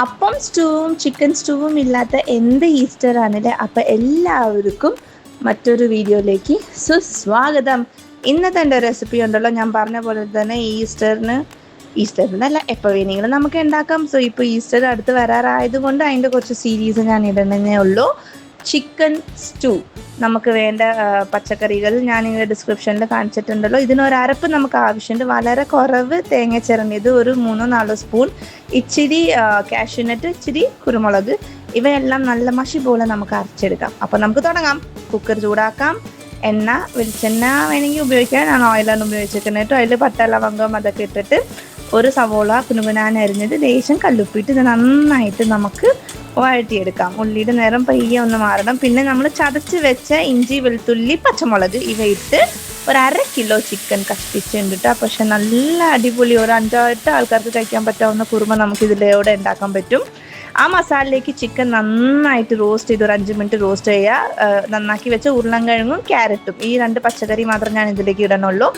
അപ്പം സ്റ്റൂവും ചിക്കൻ സ്റ്റൂവും ഇല്ലാത്ത എന്ത് ഈസ്റ്റർ ആണല്ലേ. അപ്പം എല്ലാവർക്കും മറ്റൊരു വീഡിയോയിലേക്ക് സുസ്വാഗതം. ഇന്നത്തെ എൻ്റെ റെസിപ്പി ഉണ്ടല്ലോ, ഞാൻ പറഞ്ഞ പോലെ തന്നെ ഈസ്റ്ററിനല്ല എപ്പോൾ വേണമെങ്കിലും നമുക്ക് ഉണ്ടാക്കാം. സോ ഇപ്പോൾ ഈസ്റ്റർ അടുത്ത് വരാറായതുകൊണ്ട് അതിൻ്റെ കുറച്ച് സീരീസ് ഞാൻ ഇടുന്നേ ഉള്ളൂ. ചിക്കൻ സ്റ്റൂ നമുക്ക് വേണ്ട പച്ചക്കറികൾ ഞാൻ ഇങ്ങനെ ഡിസ്ക്രിപ്ഷനിൽ കാണിച്ചിട്ടുണ്ടല്ലോ. ഇതിനൊരരപ്പ് നമുക്ക് ആവശ്യമുണ്ട്. വളരെ കുറവ് തേങ്ങ ചിരണ്ടിയത്, ഒരു 3-4 സ്പൂൺ, ഇച്ചിരി കാഷ്യൂനട്ട്, ഇച്ചിരി കുരുമുളക്, ഇവയെല്ലാം നല്ല മഷി പോലെ നമുക്ക് അരച്ചെടുക്കാം. അപ്പോൾ നമുക്ക് തുടങ്ങാം. കുക്കർ ചൂടാക്കാം. എണ്ണ, വെളിച്ചെണ്ണ വേണമെങ്കിൽ ഉപയോഗിക്കാം. ഞാൻ ഓയിലാണ് ഉപയോഗിച്ചിരിക്കുന്നത് കേട്ടോ. അതിൽ പട്ട, ലവംഗം അതൊക്കെ ഇട്ടിട്ട് ഒരു സവോള കുനുകുനാൻ അരിഞ്ഞിട്ട് ലേശം കല്ലുപ്പിട്ട് ഇത് നന്നായിട്ട് നമുക്ക് വഴറ്റിയെടുക്കാം. ഉള്ളിയുടെ നിറം പയ്യെ ഒന്ന് മാറണം. പിന്നെ നമ്മൾ ചതച്ച് വെച്ച ഇഞ്ചി, വെളുത്തുള്ളി, പച്ചമുളക് ഇവയിട്ട് ഒരു 1/2 കിലോ ചിക്കൻ കഷ്ടിച്ചുണ്ട് കേട്ടോ. പക്ഷെ നല്ല അടിപൊളി ഒരു 5-8 ആൾക്കാർക്ക് കഴിക്കാൻ പറ്റാവുന്ന കുറുമ നമുക്ക് ഇതിലൂടെ ഉണ്ടാക്കാൻ പറ്റും. ആ മസാലയിലേക്ക് ചിക്കൻ നന്നായിട്ട് റോസ്റ്റ് ചെയ്ത് ഒരു 5 മിനിറ്റ് റോസ്റ്റ് ചെയ്യുക. നന്നാക്കി വെച്ച ഉരുളൻകിഴങ്ങും ക്യാരറ്റും, ഈ 2 പച്ചക്കറി മാത്രം ഞാൻ ഇതിലേക്ക് ഇടണുള്ളൂ.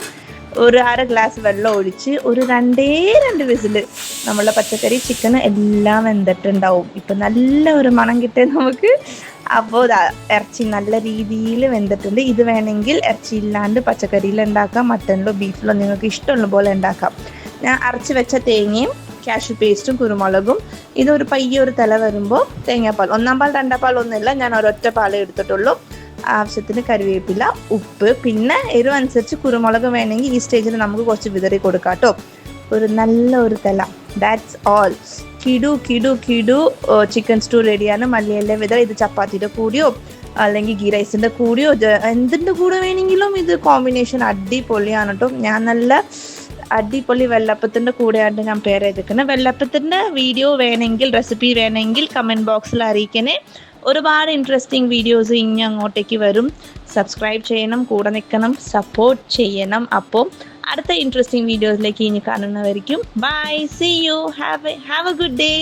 ഒരു 1/2 ഗ്ലാസ് വെള്ളം ഒഴിച്ച് ഒരു 2 വിസിൽ നമ്മളുടെ പച്ചക്കറി ചിക്കൻ എല്ലാം വെന്തിട്ടുണ്ടാവും. ഇപ്പം നല്ല ഒരു മണം കിട്ടിയ നമുക്ക്. അപ്പോൾ ഇറച്ചി നല്ല രീതിയിൽ വെന്തിട്ടുണ്ട്. ഇത് വേണമെങ്കിൽ ഇറച്ചി ഇല്ലാണ്ട് പച്ചക്കറിയിൽ ഉണ്ടാക്കാം, മട്ടനിലോ ബീഫിലോ നിങ്ങൾക്ക് ഇഷ്ടമുള്ള പോലെ ഉണ്ടാക്കാം. ഞാൻ അരച്ച് വെച്ച തേങ്ങയും കാഷ്യൂ പേസ്റ്റും കുരുമുളകും ഇതൊരു പയ്യെ ഒരു തിള വരുമ്പോൾ തേങ്ങാപ്പാൽ, 1-ാം പാൽ 2-ാം പാൽ ഒന്നുമില്ല, ഞാൻ ഒരൊറ്റ പാലേ എടുത്തിട്ടുള്ളൂ. ആവശ്യത്തിന് കറിവേപ്പില, ഉപ്പ്, പിന്നെ എരിവ് അനുസരിച്ച് കുരുമുളക് വേണമെങ്കിൽ ഈ സ്റ്റേജിൽ നമുക്ക് കുറച്ച് വിതറി കൊടുക്കാം കേട്ടോ. ഒരു നല്ല ഒരു തിള. That's all. കിടു ചിക്കൻ സ്റ്റൂ റെഡിയാണ്. മല്ലിയില വിതർ. ഇത് ചപ്പാത്തിയുടെ കൂടിയോ അല്ലെങ്കിൽ ഗീ റൈസിൻ്റെ കൂടിയോ എന്തിൻ്റെ കൂടെ വേണമെങ്കിലും ഇത് കോമ്പിനേഷൻ അടിപൊളിയാണ് കേട്ടോ. ഞാൻ നല്ല അടിപൊളി വെള്ളപ്പത്തിൻ്റെ കൂടെയാണ് ഞാൻ പേര് ചെയ്തിരിക്കുന്നത്. വെള്ളപ്പത്തിൻ്റെ വീഡിയോ വേണമെങ്കിൽ, റെസിപ്പി വേണമെങ്കിൽ കമൻറ്റ് ബോക്സിൽ അറിയിക്കണേ. ഒരുപാട് ഇൻട്രസ്റ്റിംഗ് വീഡിയോസ് ഇനി അങ്ങോട്ടേക്ക് വരും. സബ്സ്ക്രൈബ് ചെയ്യണം, കൂടെ നിൽക്കണം, സപ്പോർട്ട് ചെയ്യണം. അപ്പോൾ അടുത്ത ഇൻട്രസ്റ്റിംഗ് വീഡിയോസിലേക്ക് ഇനി കാണുന്നവരിക്കും bye, see you, have a good day.